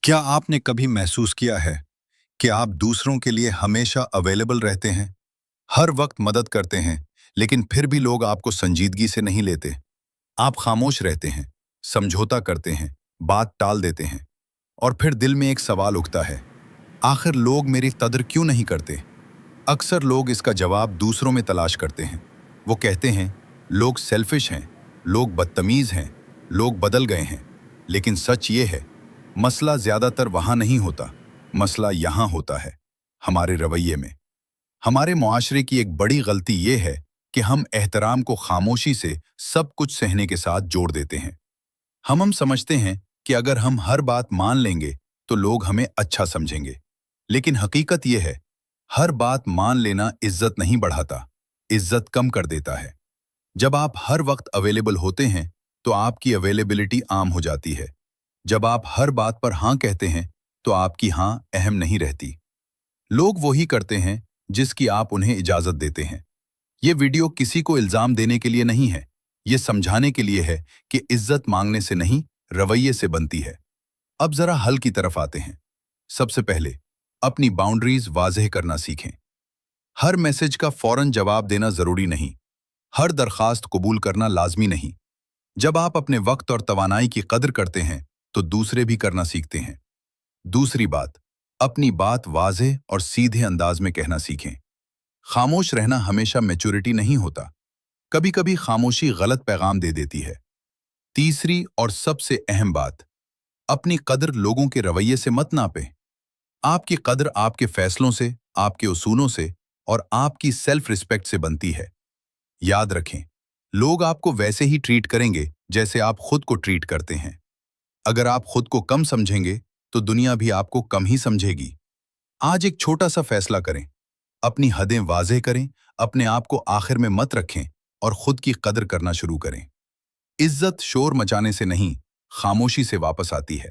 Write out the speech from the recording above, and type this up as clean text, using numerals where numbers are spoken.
क्या आपने कभी महसूस किया है कि आप दूसरों के लिए हमेशा अवेलेबल रहते हैं, हर वक्त मदद करते हैं, लेकिन फिर भी लोग आपको संजीदगी से नहीं लेते? आप खामोश रहते हैं, समझौता करते हैं, बात टाल देते हैं, और फिर दिल में एक सवाल उठता है, आखिर लोग मेरी कदर क्यों नहीं करते? अक्सर लोग इसका जवाब दूसरों में तलाश करते हैं। वो कहते हैं, लोग सेल्फिश हैं, लोग बदतमीज हैं, लोग बदल गए हैं। लेकिन सच ये है, मसला ज्यादातर वहां नहीं होता, मसला यहां होता है, हमारे रवैये में। हमारे मुआशरे की एक बड़ी गलती ये है कि हम एहतराम को खामोशी से सब कुछ सहने के साथ जोड़ देते हैं। हम समझते हैं कि अगर हम हर बात मान लेंगे तो लोग हमें अच्छा समझेंगे। लेकिन हकीकत यह है, हर बात मान लेना इज्जत नहीं बढ़ाता, इज्जत कम कर देता है। जब आप हर वक्त अवेलेबल होते हैं तो आपकी अवेलेबिलिटी आम हो जाती है। जब आप हर बात पर हाँ कहते हैं तो आपकी हाँ अहम नहीं रहती। लोग वही करते हैं जिसकी आप उन्हें इजाजत देते हैं। ये वीडियो किसी को इल्जाम देने के लिए नहीं है, ये समझाने के लिए है कि इज्जत मांगने से नहीं, रवैये से बनती है। अब जरा हल की तरफ आते हैं। सबसे पहले अपनी बाउंड्रीज वाज़ेह करना सीखें। हर मैसेज का फौरन जवाब देना जरूरी नहीं, हर दरखास्त कबूल करना लाजमी नहीं। जब आप अपने वक्त और तवानाई की कदर करते हैं तो दूसरे भी करना सीखते हैं। दूसरी बात, अपनी बात वाज़ेह और सीधे अंदाज में कहना सीखें। खामोश रहना हमेशा मैच्योरिटी नहीं होता, कभी कभी खामोशी गलत पैगाम दे देती है। तीसरी और सबसे अहम बात, अपनी कदर लोगों के रवैये से मत नापें। आपकी कदर आपके फैसलों से, आपके उसूलों से और आपकी सेल्फ रिस्पेक्ट से बनती है। याद रखें, लोग आपको वैसे ही ट्रीट करेंगे जैसे आप खुद को ट्रीट करते हैं। अगर आप खुद को कम समझेंगे तो दुनिया भी आपको कम ही समझेगी। आज एक छोटा सा फैसला करें, अपनी हदें वाज़ेह करें, अपने आप को आखिर में मत रखें और खुद की कदर करना शुरू करें। इज्जत शोर मचाने से नहीं, खामोशी से वापस आती है।